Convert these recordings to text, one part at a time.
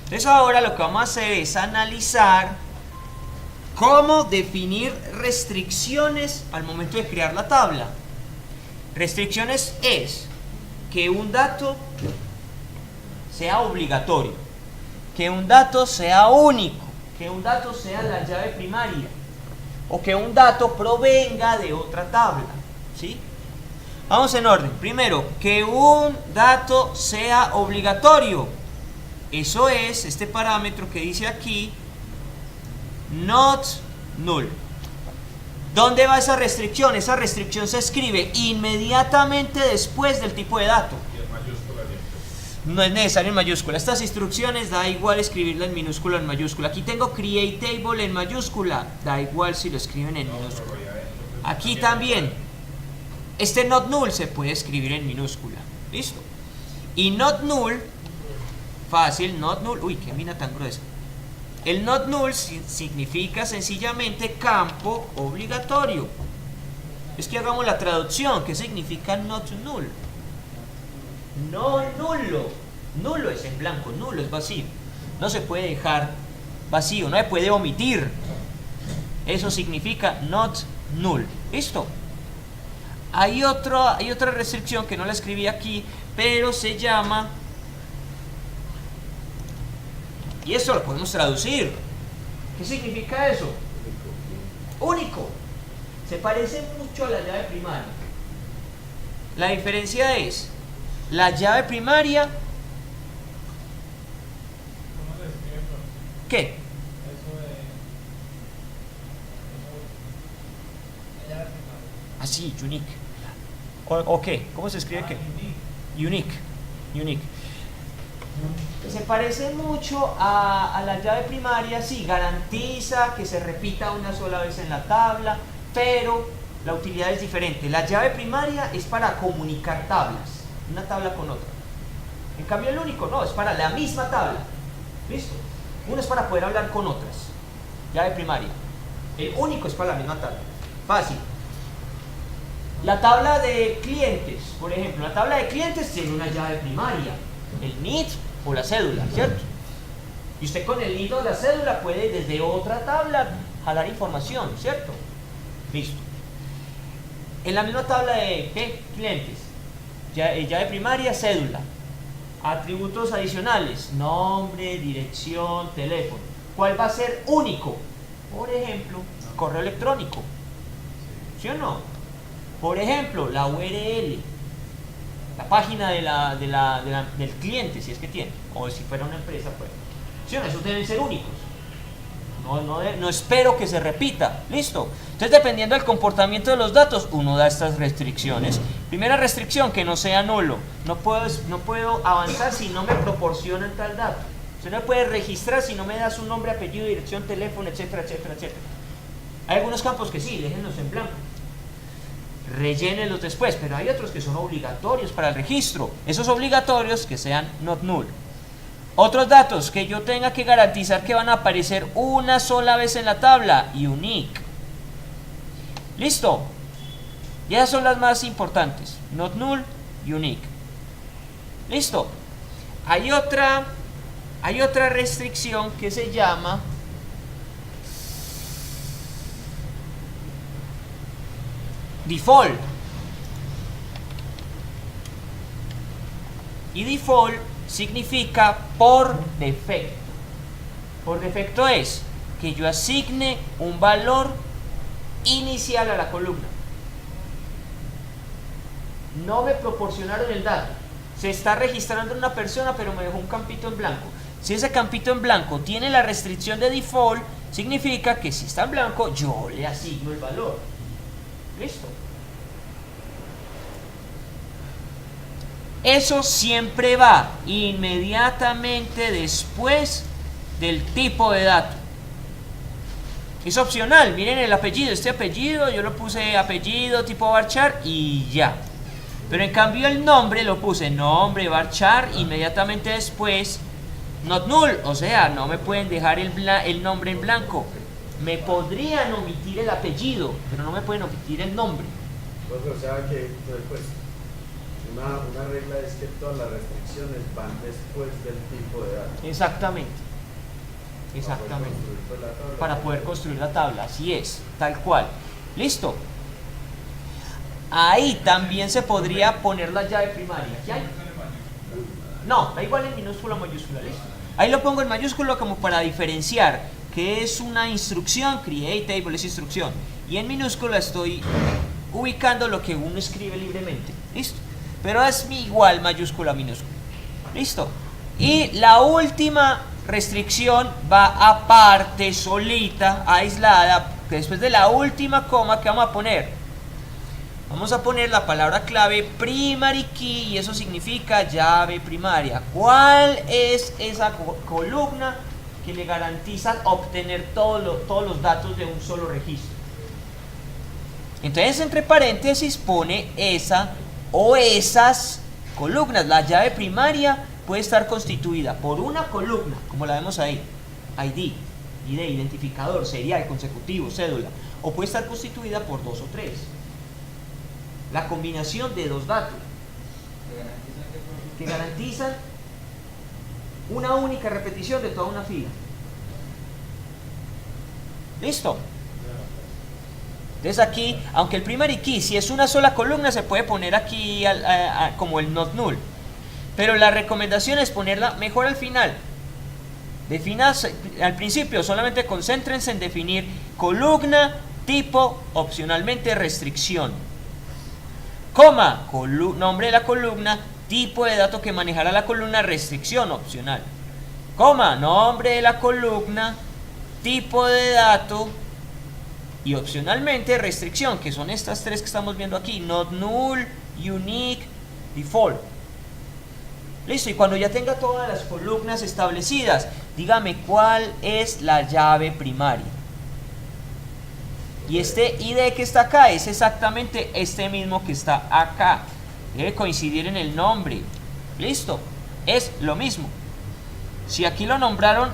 Entonces ahora lo que vamos a hacer es analizar cómo definir restricciones al momento de crear la tabla. Restricciones es que un dato sea obligatorio, que un dato sea único, que un dato sea la llave primaria o que un dato provenga de otra tabla, ¿sí? Vamos en orden. Primero, que un dato sea obligatorio. Eso es este parámetro que dice aquí, not null. ¿Dónde va esa restricción? Esa restricción se escribe inmediatamente después del tipo de dato. Y en mayúscula siempre. No es necesario en mayúscula. Estas instrucciones da igual escribirla en minúscula o en mayúscula. Aquí tengo create table en mayúscula. Da igual si lo escriben en minúscula. Aquí también. Este not null se puede escribir en minúscula. ¿Listo? Y not null, fácil, not null. Uy, qué mina tan gruesa. El not null significa sencillamente campo obligatorio. Es que hagamos la traducción. ¿Qué significa not null? No nulo. Nulo es en blanco, nulo es vacío. No se puede dejar vacío, no se puede omitir. Eso significa not null. ¿Listo? Hay otra restricción que no la escribí aquí, pero se llama... Y esto lo podemos traducir. ¿Qué significa eso? Único. Se parece mucho a la llave primaria. La diferencia es, la llave primaria... ¿Cómo se escribe? ¿Qué? Eso de... La llave primaria. Así, unique. ¿O qué? ¿Cómo se escribe qué? Unique. Unique. Se parece mucho a la llave primaria, sí, garantiza que se repita una sola vez en la tabla, pero la utilidad es diferente. La llave primaria es para comunicar tablas, una tabla con otra. En cambio el único no, es para la misma tabla. ¿Listo? Uno es para poder hablar con otras. Llave primaria. El único es para la misma tabla. Fácil. La tabla de clientes, por ejemplo, la tabla de clientes tiene una llave primaria, el NID o la cédula, ¿cierto? Y usted con el NID o la cédula puede desde otra tabla jalar información, ¿cierto? Listo. En la misma tabla de ¿qué? Clientes, llave primaria, cédula, atributos adicionales, nombre, dirección, teléfono. ¿Cuál va a ser único? Por ejemplo, correo electrónico, ¿sí o no? Por ejemplo, la URL, la página del cliente, si es que tiene, o si fuera una empresa, pues. ¿Sí o no? Esos deben ser únicos. No espero que se repita. ¿Listo? Entonces, dependiendo del comportamiento de los datos, uno da estas restricciones. Primera restricción, que no sea nulo. No puedo avanzar si no me proporcionan tal dato. Usted no puede registrar si no me da su nombre, apellido, dirección, teléfono, etcétera, etcétera, etcétera. Hay algunos campos que sí, déjenlos en blanco. Rellénenlos después, pero hay otros que son obligatorios para el registro. Esos obligatorios que sean not null. Otros datos que yo tenga que garantizar que van a aparecer una sola vez en la tabla, unique. ¿Listo? Y esas son las más importantes, not null, unique. ¿Listo? Hay otra restricción que se llama default. Y default significa por defecto. Por defecto es que yo asigne un valor inicial a la columna. No me proporcionaron el dato. Se está registrando una persona, pero me dejó un campito en blanco. Si ese campito en blanco tiene la restricción de default, significa que si está en blanco, yo le asigno el valor. ¿Listo? Eso siempre va inmediatamente después del tipo de dato. Es opcional, miren el apellido, este apellido, yo lo puse apellido tipo varchar y ya. Pero en cambio el nombre lo puse nombre varchar, inmediatamente después not null, o sea, no me pueden dejar el nombre en blanco. Me podrían omitir el apellido, pero no me pueden omitir el nombre. O sea que, pues, Una regla es que todas las restricciones van después del tipo de datos. Exactamente. Exactamente. Para poder construir la tabla, así es, tal cual. Listo. Ahí también se podría poner la llave primaria. ¿Qué hay? No, da igual en minúscula o mayúscula, listo. Ahí lo pongo en mayúscula como para diferenciar que es una instrucción, create table es instrucción. Y en minúscula estoy ubicando lo que uno escribe libremente, listo. Pero es igual mayúscula minúscula, listo. Y la última restricción va aparte, solita, aislada, que después de la última coma que vamos a poner. Vamos a poner la palabra clave primary key y eso significa llave primaria. ¿Cuál es esa columna que le garantiza obtener todos los datos de un solo registro? Entonces entre paréntesis pone esa o esas columnas. La llave primaria puede estar constituida por una columna, como la vemos ahí, ID, identificador, serial, consecutivo, cédula, o puede estar constituida por 2 o 3. La combinación de dos datos que garantizan una única repetición de toda una fila. ¿Listo? Entonces aquí, aunque el primary key, si es una sola columna, se puede poner aquí como el not null. Pero la recomendación es ponerla mejor al final. Al principio, solamente concéntrense en definir columna, tipo, opcionalmente restricción. Coma, nombre de la columna, tipo de dato que manejará la columna, restricción opcional. Coma, nombre de la columna, tipo de dato y opcionalmente restricción, que son estas tres que estamos viendo aquí, not null, unique, default. Listo, y cuando ya tenga todas las columnas establecidas, dígame cuál es la llave primaria. Y este ID que está acá es exactamente este mismo que está acá. Debe coincidir en el nombre. Listo, es lo mismo. Si aquí lo nombraron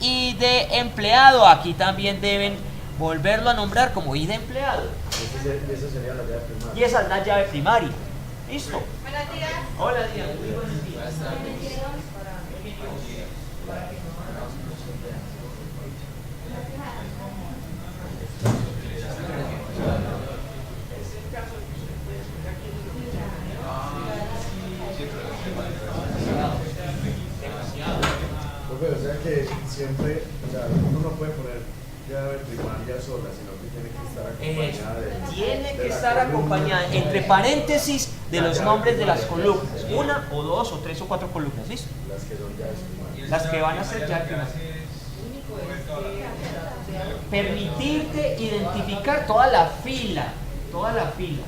ID empleado, aquí también deben volverlo a nombrar como ID empleado. Esa sería la llave primaria. Y esa es la llave primaria. Listo. Buenos días. Hola, Diana. Muy buenos días. O sea que siempre, o sea, uno no puede poner llave primaria sola, sino que tiene que estar acompañada de... Tiene que estar acompañada, entre paréntesis, de los nombres de las columnas. Una o dos o tres o cuatro columnas, ¿listo? Las que son llaves primarias. Las que van a ser llave primaria. Permitirte identificar toda la fila. Toda la fila.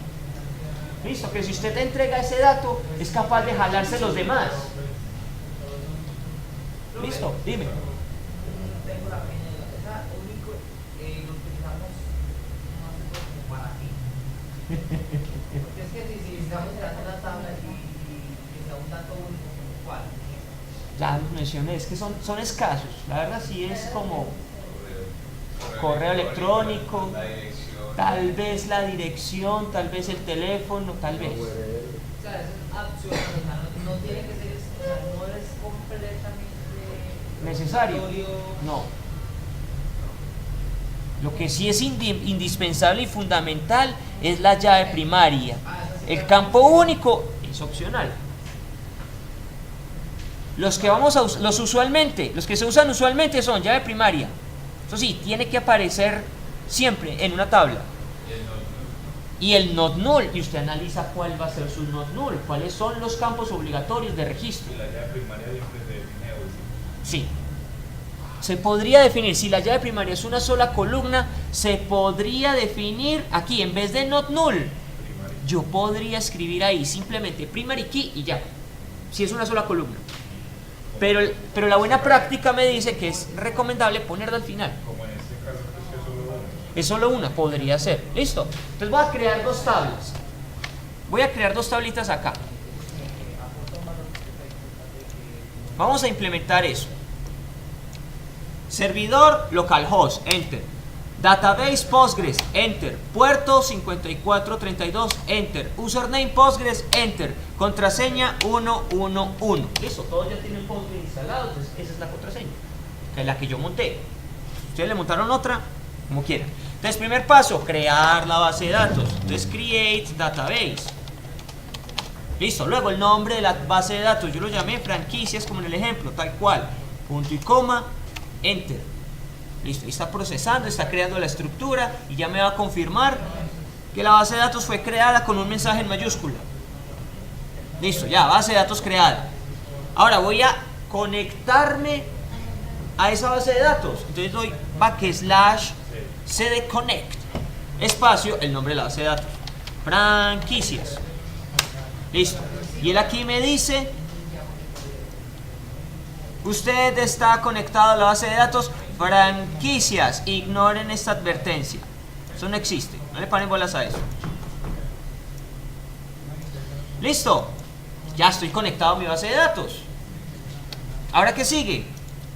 Listo, que si usted te entrega ese dato, es capaz de jalarse los demás. Listo, dime. Tengo la pequeña duda. Esa único lo utilizamos más o menos como para qué. Porque es que si estamos creando una tabla y que sea un dato único, ¿cuál? Ya los mencioné, es que son escasos. La verdad sí es como correo electrónico, tal vez la dirección, tal vez el teléfono, tal vez. O sea, eso es opcional, o sea, no tiene que ser, o sea, no es completamente ¿Necesario? No. Lo que sí es indispensable y fundamental es la llave primaria. El campo único es opcional. Los que se usan usualmente son llave primaria. Eso sí, tiene que aparecer siempre en una tabla. Y el not null, y usted analiza cuál va a ser su not null, cuáles son los campos obligatorios de registro. Y la llave primaria siempre se define hoy. Sí. Se podría definir, si la llave primaria es una sola columna, se podría definir aquí, en vez de not null, yo podría escribir ahí simplemente primary key y ya, si es una sola columna. Pero la buena práctica me dice que es recomendable ponerla al final. Como en este caso, pues que solo uno. Es solo una, podría ser. ¿Listo? Entonces voy a crear dos tablas. Voy a crear dos tablitas acá. Vamos a implementar eso. Servidor localhost, enter. Database Postgres, enter. Puerto 5432, enter. Username Postgres, enter. Contraseña 111. Listo, todos ya tienen Postgres instalado, entonces esa es la contraseña, que es la que yo monté. Ustedes le montaron otra, como quieran. Entonces, primer paso, crear la base de datos. Entonces, create database. Listo, luego el nombre de la base de datos, yo lo llamé franquicias como en el ejemplo, tal cual. Punto y coma, enter. Listo, ahí está procesando, está creando la estructura y ya me va a confirmar que la base de datos fue creada con un mensaje en mayúscula. Listo, ya, base de datos creada. Ahora voy a conectarme a esa base de datos. Entonces doy /cd connect, espacio, el nombre de la base de datos. Franquicias. Listo. Y él aquí me dice: usted está conectado a la base de datos franquicias. Ignoren esta advertencia. Eso no existe. No le paren bolas a eso. Listo. Ya estoy conectado a mi base de datos. Ahora, ¿qué sigue?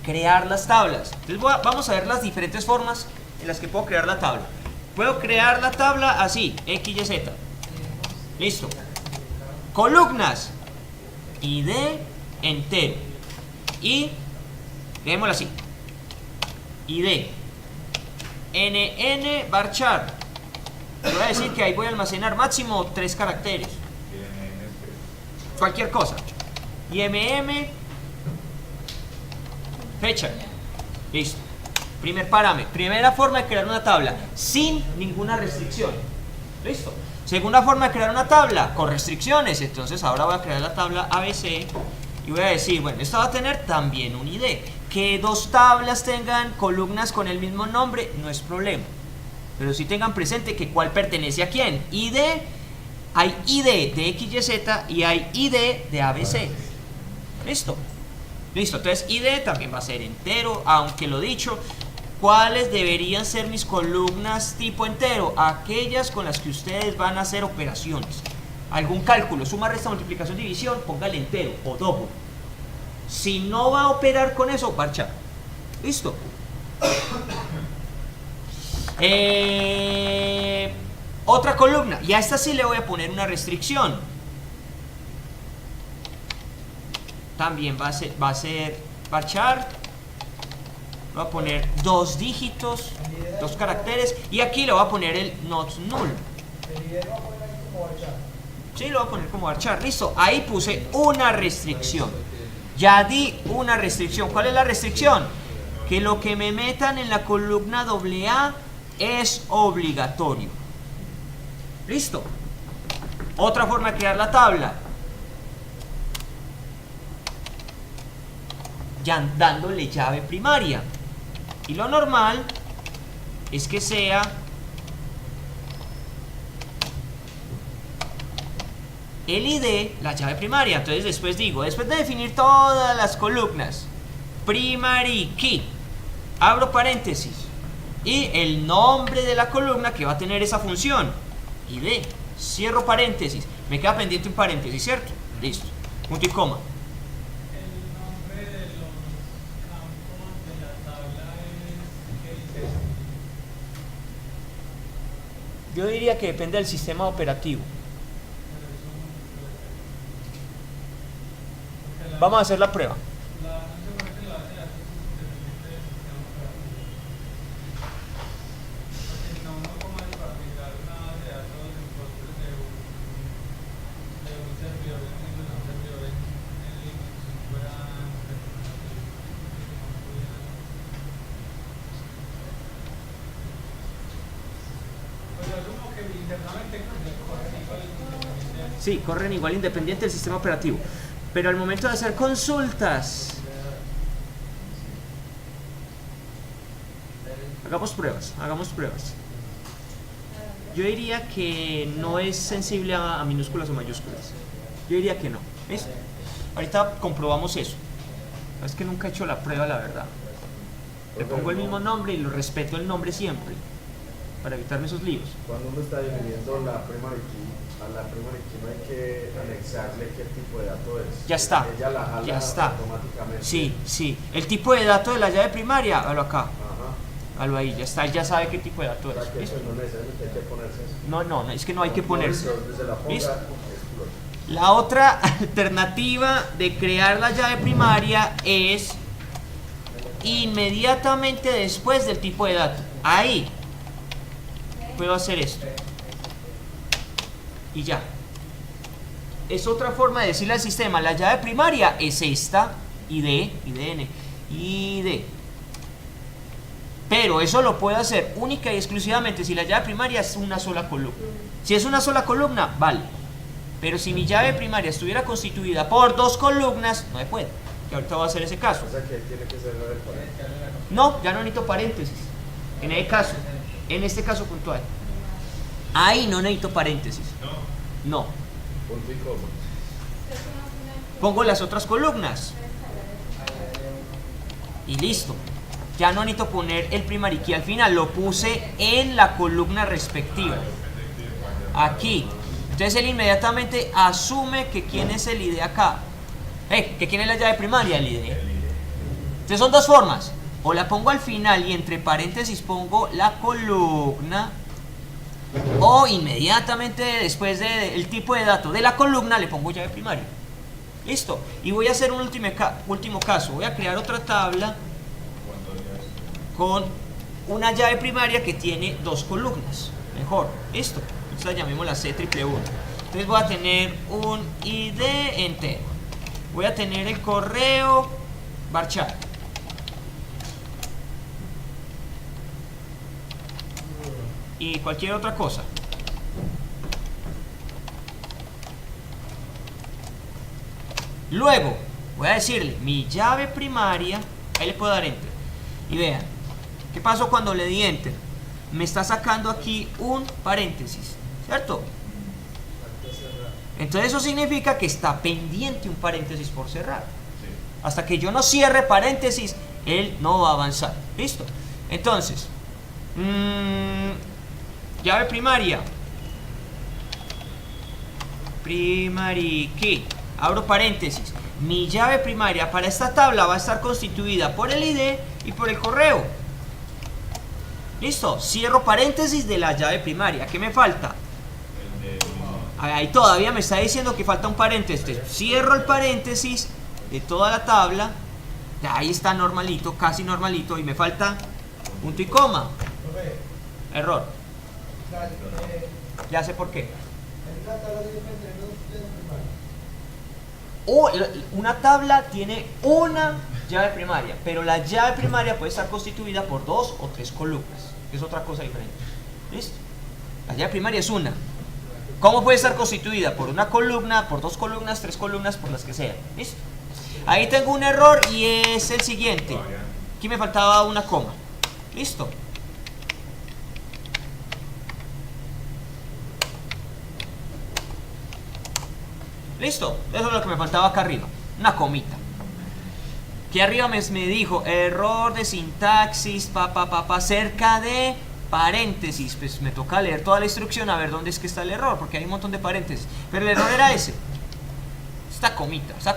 Crear las tablas. Entonces vamos a ver las diferentes formas en las que puedo crear la tabla. Puedo crear la tabla así, X, Y, Z. Listo. Columnas. ID entero. Y dejémoslo así. ID. NN varchar. Voy a decir que ahí voy a almacenar máximo 3 caracteres. Cualquier cosa. Y MM fecha. Listo. Primer parámetro. Primera forma de crear una tabla sin ninguna restricción. Listo. Segunda forma de crear una tabla con restricciones. Entonces ahora voy a crear la tabla ABC y voy a decir, bueno, esta va a tener también un ID. Que dos tablas tengan columnas con el mismo nombre no es problema. Pero sí tengan presente que cuál pertenece a quién. ID, hay ID de XYZ y hay ID de ABC. Listo. Listo, entonces ID también va a ser entero, aunque lo dicho, ¿cuáles deberían ser mis columnas tipo entero? Aquellas con las que ustedes van a hacer operaciones. Algún cálculo, suma, resta, multiplicación, división, póngale entero o doble. Si no va a operar con eso, parcha. Listo. Otra columna, y a esta sí le voy a poner una restricción. También va a ser varchar. Voy a poner 2 dígitos, 2 caracteres, y aquí le voy a poner el not null. Sí, lo voy a poner como varchar. Listo, ahí puse una restricción. Ya di una restricción. ¿Cuál es la restricción? Que lo que me metan en la columna AA es obligatorio. Listo. Otra forma de crear la tabla. Ya dándole llave primaria. Y lo normal es que sea el ID, la llave primaria. Entonces después digo, después de definir todas las columnas, primary key, abro paréntesis, y el nombre de la columna que va a tener esa función, ID, cierro paréntesis, me queda pendiente un paréntesis, ¿cierto? Listo, punto y coma. Yo diría que depende del sistema operativo. Vamos a hacer la prueba. Sí, corren igual independiente del sistema operativo. Pero al momento de hacer consultas, hagamos pruebas. Yo diría que no es sensible a minúsculas o mayúsculas. Yo diría que no. ¿Ves? Ahorita comprobamos eso. Es que nunca he hecho la prueba, la verdad. Le pongo el mismo nombre y lo respeto el nombre siempre, para evitarme esos líos. Cuando uno está definiendo la primary key, a la primary key no hay que anexarle qué tipo de dato es. Ya está. Ella la jala Ya está. automáticamente. Sí. El tipo de dato de la llave primaria, hágalo acá. Ajá. Algo ahí, ya está, ya sabe qué tipo de dato O sea es. que ¿Listo? eso no necesariamente hay que ponerse eso. No, es que no hay que ponerse. No, desde la ponga, ¿Listo? explota. La otra alternativa de crear la llave primaria es inmediatamente después del tipo de dato. Ahí puedo hacer esto. Y ya. Es otra forma de decirle al sistema, la llave primaria es esta, ID, IDN, ID. Pero eso lo puedo hacer única y exclusivamente si la llave primaria es una sola columna. Si es una sola columna, vale. Pero si mi llave primaria estuviera constituida por dos columnas, no se puede. Que ahorita voy a hacer ese caso. O sea que tiene que ser el paréntesis. No, ya no necesito paréntesis. En el caso, en este caso puntual. Ahí no necesito paréntesis. No. Punto y coma. Pongo las otras columnas. Y listo. Ya no necesito poner el primary key al final. Lo puse en la columna respectiva. Aquí. Entonces él inmediatamente asume que quién es el ID acá. Que quién es la llave primaria, el ID. Entonces son dos formas. O la pongo al final y entre paréntesis pongo la columna. O inmediatamente después del tipo de dato de la columna le pongo llave primaria. Listo. Y voy a hacer un último caso. Voy a crear otra tabla con una llave primaria que tiene dos columnas. Mejor. Listo. Entonces llamémosla C111. Entonces voy a tener un ID entero. Voy a tener el correo varchar. Y cualquier otra cosa. Luego voy a decirle mi llave primaria. Ahí le puedo dar enter. Y vean, ¿qué pasó cuando le di enter? Me está sacando aquí un paréntesis, ¿cierto? Entonces eso significa que está pendiente un paréntesis por cerrar. Hasta que yo no cierre paréntesis, él no va a avanzar. ¿Listo? Entonces, llave primaria. Primary key. Abro paréntesis. Mi llave primaria para esta tabla va a estar constituida por el ID y por el correo. ¿Listo? Cierro paréntesis de la llave primaria. ¿Qué me falta? Ahí todavía me está diciendo que falta un paréntesis. Cierro el paréntesis de toda la tabla. Ahí está normalito, casi normalito. Y me falta punto y coma. Error. Ya sé por qué. Una tabla tiene una llave primaria, pero la llave primaria puede estar constituida por dos o tres columnas, que es otra cosa diferente. ¿Listo? La llave primaria es una. ¿Cómo puede estar constituida? Por una columna, por dos columnas, tres columnas, por las que sean. ¿Listo? Ahí tengo un error y es el siguiente. Aquí me faltaba una coma. ¿Listo? Listo, eso es lo que me faltaba acá arriba, una comita. Aquí arriba me dijo error de sintaxis, cerca de paréntesis. Pues me toca leer toda la instrucción a ver dónde es que está el error, porque hay un montón de paréntesis. Pero el error era ese. Esa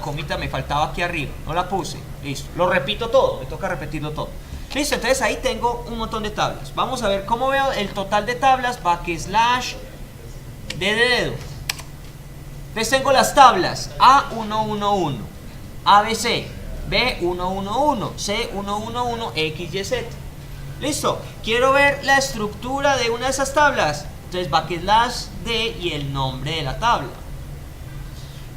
comita me faltaba aquí arriba, no la puse. Listo, lo repito todo, me toca repetirlo todo. Listo, entonces ahí tengo un montón de tablas. Vamos a ver cómo veo el total de tablas, backslash de dedo. Entonces tengo las tablas A111, ABC, B111, C111, X, Y, Z. Listo. Quiero ver la estructura de una de esas tablas. Entonces backslash D y el nombre de la tabla.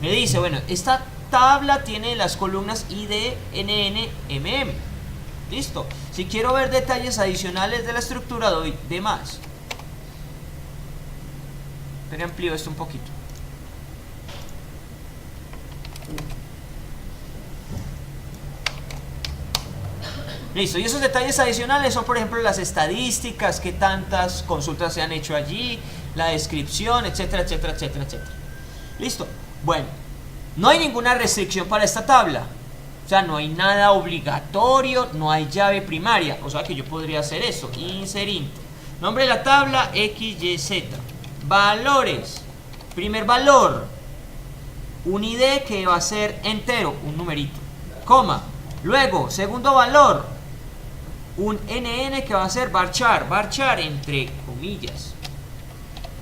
Me dice, bueno, esta tabla tiene las columnas ID, NN, MM. Listo. Si quiero ver detalles adicionales de la estructura, doy D más. Pero amplío esto un poquito. Listo, y esos detalles adicionales son, por ejemplo, las estadísticas, qué tantas consultas se han hecho allí, la descripción, etcétera, etcétera, etcétera, etcétera. Listo. Bueno, no hay ninguna restricción para esta tabla. O sea, no hay nada obligatorio, no hay llave primaria. O sea que yo podría hacer eso. Insert int. Nombre de la tabla, X, Y, Z. Valores. Primer valor. Un ID que va a ser entero, un numerito. Coma. Luego, segundo valor. un NN que va a ser varchar entre comillas.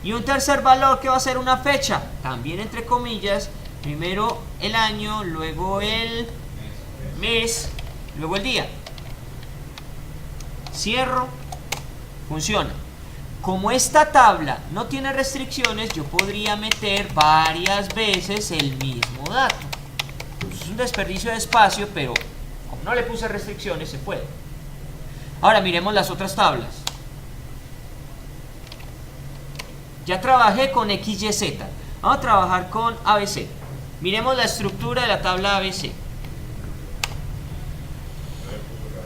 Y un tercer valor que va a ser una fecha, también entre comillas. Primero el año, luego el mes, luego el día. Cierro, funciona. Como esta tabla no tiene restricciones, yo podría meter varias veces el mismo dato. Es un desperdicio de espacio, pero como no le puse restricciones, se puede. Ahora miremos las otras tablas. Ya trabajé con XYZ. Vamos a trabajar con ABC. Miremos la estructura de la tabla ABC.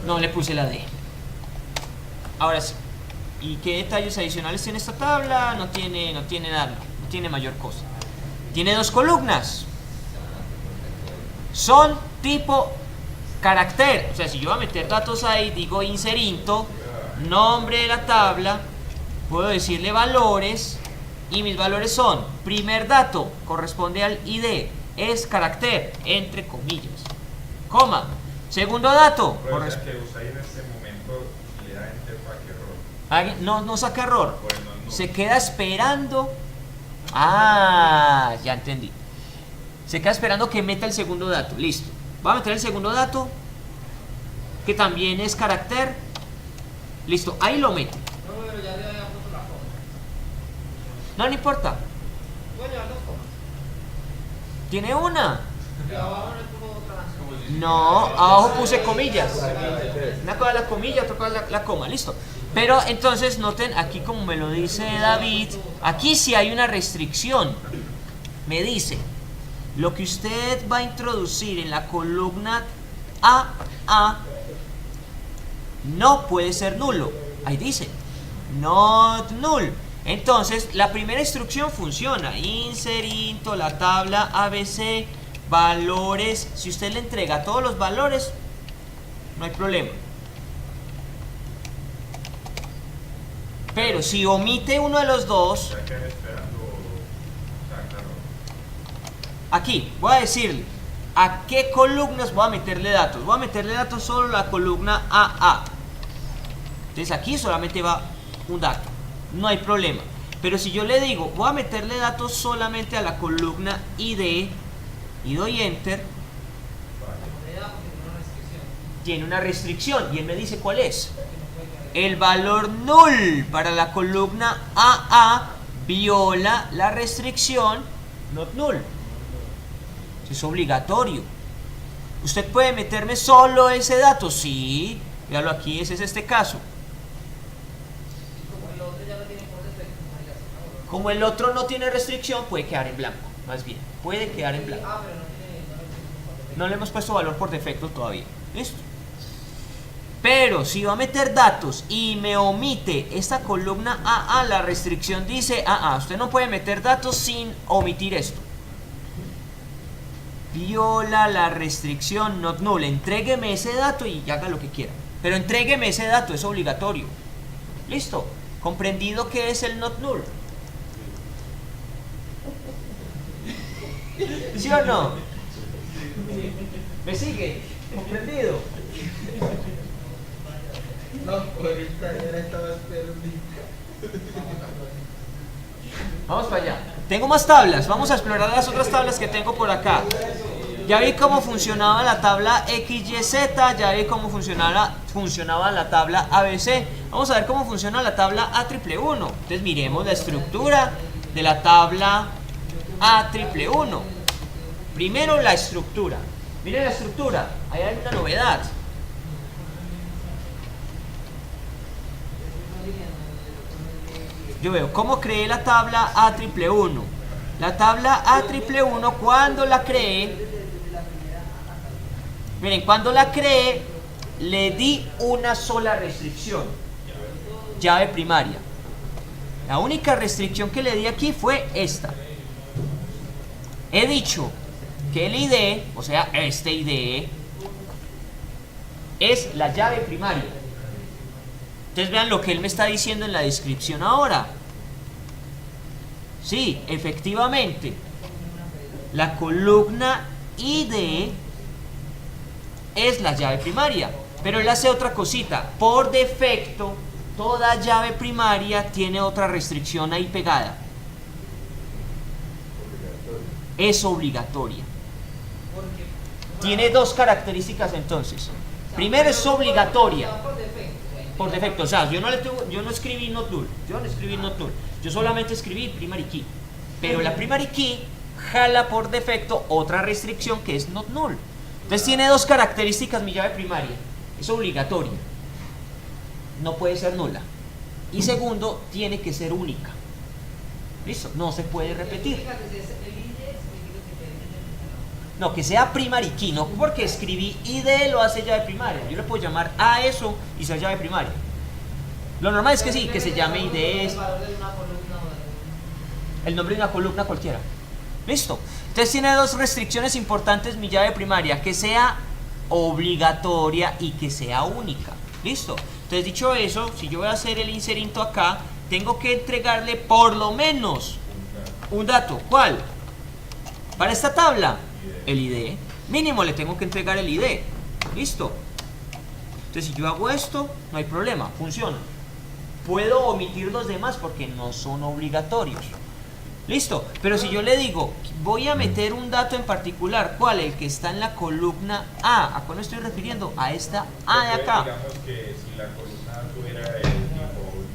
No le puse la D. Ahora sí. ¿Y qué detalles adicionales tiene esta tabla? No tiene nada, no tiene mayor cosa. Tiene dos columnas. Son tipo carácter. O sea, si yo voy a meter datos ahí, digo inserinto, nombre de la tabla, puedo decirle valores, y mis valores son, primer dato, corresponde al ID, es carácter, entre comillas, coma. Segundo dato, Puede ser que usted en este momento le da enter para que error. no saca error, Bueno, no. se queda esperando. Ah, ya entendí. Se queda esperando que meta el segundo dato. Listo. Voy a meter el segundo dato, que también es carácter. Listo, ahí lo meto. No, pero ya le había puesto la coma. No importa. Puede llevar dos comas. Tiene una. Y abajo no le pongo otra. No, abajo puse comillas. Una cosa es la comilla, otra cosa es la coma. Listo. Pero entonces noten aquí, como me lo dice David, aquí sí hay una restricción. Me dice, lo que usted va a introducir en la columna AA no puede ser nulo. Ahí dice, not null. Entonces, la primera instrucción funciona. Inserinto la tabla ABC, valores. Si usted le entrega todos los valores, no hay problema. Pero si omite uno de los dos, Ya quedan esperando sacar error. aquí voy a decirle a qué columnas voy a meterle datos. Voy a meterle datos solo a la columna AA. Entonces aquí solamente va un dato, no hay problema. Pero si yo le digo, voy a meterle datos solamente a la columna ID y doy enter, Le da porque tiene una restricción. tiene una restricción y él me dice cuál es. El valor null para la columna AA viola la restricción not null. Es obligatorio. ¿Usted puede meterme solo ese dato? Sí, véalo aquí, ese es este caso. Como el otro ya lo tiene por defecto, no ya se acabó. Como el otro no tiene restricción, puede quedar en blanco. Más bien, puede quedar en blanco. Ah, pero no tiene por defecto. No le hemos puesto valor por defecto todavía. ¿Listo? Pero si va a meter datos y me omite esta columna AA, la restricción dice, usted no puede meter datos sin omitir esto. Viola la restricción not null. Entrégueme ese dato y haga lo que quiera. Pero entrégueme ese dato, es obligatorio. ¿Listo? ¿Comprendido qué es el not null? ¿Sí o no? ¿Me sigue? ¿Comprendido? No, ahorita ya estaba esperando. Vamos para allá. Tengo más tablas. Vamos a explorar las otras tablas que tengo por acá. Ya vi cómo funcionaba la tabla XYZ. Ya vi cómo funcionaba la tabla ABC. Vamos a ver cómo funciona la tabla A111. Entonces miremos la estructura de la tabla A111. Primero la estructura. Miren la estructura. Ahí hay una novedad. Yo veo cómo creé la tabla A111. La tabla A111, cuando la creé, miren, cuando la creé, le di una sola restricción: llave primaria. La única restricción que le di aquí fue esta. He dicho que el ID, o sea, este ID, es la llave primaria. Entonces vean lo que él me está diciendo en la descripción ahora. Sí, efectivamente, la columna ID es la llave primaria. Pero él hace otra cosita. Por defecto, toda llave primaria tiene otra restricción ahí pegada. Es obligatoria. Tiene dos características entonces. Primero, es obligatoria. Por defecto, o sea, yo no escribí not null. Yo solamente escribí primary key. Pero la primary key jala por defecto otra restricción que es not null. Entonces tiene dos características mi llave primaria. Es obligatoria. No puede ser nula. Y segundo, tiene que ser única. ¿Listo? No se puede repetir. No, que sea primary key, no porque escribí ID lo hace llave primaria. Yo le puedo llamar a eso y sea llave primaria. Lo normal es que sí, que se llame ID, el nombre de una columna cualquiera. Listo. Entonces tiene dos restricciones importantes mi llave primaria, que sea obligatoria y que sea única. Listo. Entonces dicho eso, si yo voy a hacer el inserinto acá, tengo que entregarle por lo menos un dato. ¿Cuál? Para esta tabla, el ID. Mínimo le tengo que entregar el ID. Listo. Entonces si yo hago esto, no hay problema, funciona. Puedo omitir los demás porque no son obligatorios. Listo. Pero si yo le digo, voy a meter un dato en particular, ¿cuál? El que está en la columna A. ¿A cuál me estoy refiriendo? A esta A de acá. Digamos que si la columna tuviera el default,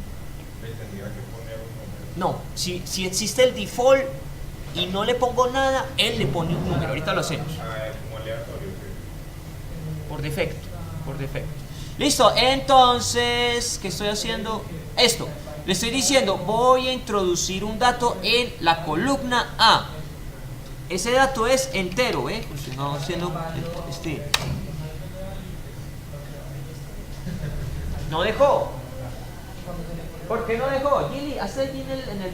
le tendría que poner un número. No, si existe el default y no le pongo nada, él le pone un número. Ahorita lo hacemos. Como aleatorio. Por defecto, por defecto. Listo, entonces, ¿qué estoy haciendo? Esto, le estoy diciendo, voy a introducir un dato en la columna A. Ese dato es entero, pues no haciendo no dejó. ¿Por qué no dejó? Gili, haz ahí en el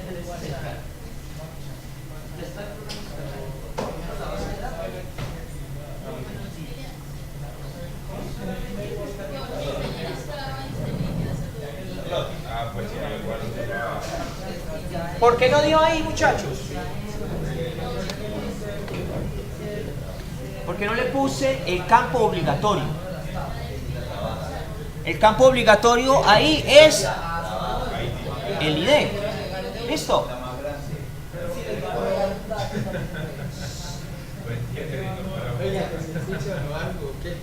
Pues sí, igual ¿por qué no dio ahí, muchachos? ¿Por qué no le puse el campo obligatorio? El campo obligatorio ahí es el ID. ¿Listo? Oiga, que se escucha o algo, ¿qué?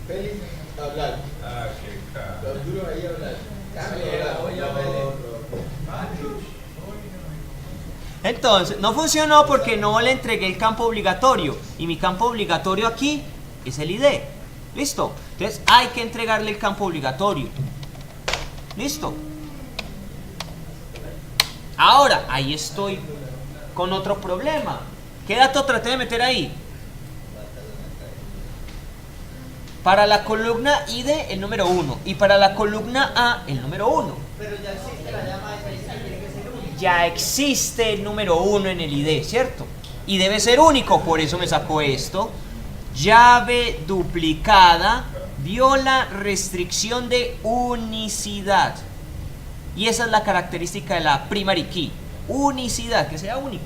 Félix, hablar. qué caro. Los duros ahí hablar. Entonces, no funcionó porque no le entregué el campo obligatorio. Y mi campo obligatorio aquí es el ID. ¿Listo? Entonces hay que entregarle el campo obligatorio. ¿Listo? Ahora, ahí estoy con otro problema. ¿Qué dato traté de meter ahí? Para la columna ID el número 1 y para la columna A el número 1. Pero ya existe la llama de ID, tiene que ser única. Ya existe el número 1 en el ID, ¿cierto? Y debe ser único, por eso me sacó esto. Llave duplicada viola restricción de unicidad. Y esa es la característica de la primary key. Unicidad, que sea único.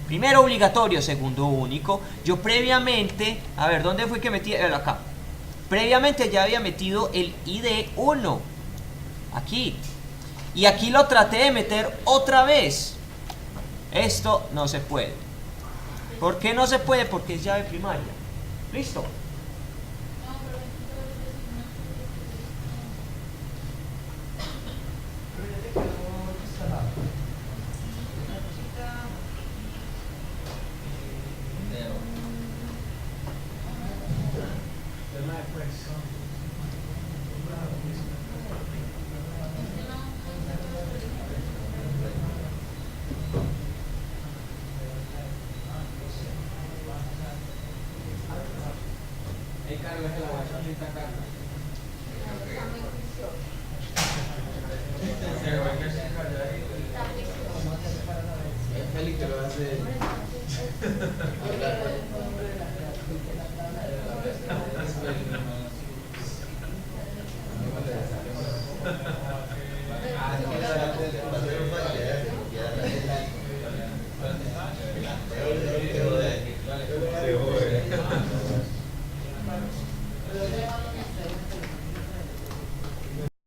Primero obligatorio, segundo único. Yo previamente, a ver, ¿dónde fue que metí? Acá. Previamente ya había metido el ID 1. Aquí. Y aquí lo traté de meter otra vez. Esto no se puede. ¿Por qué no se puede? Porque es llave primaria. ¿Listo? Félix te lo hace hablar.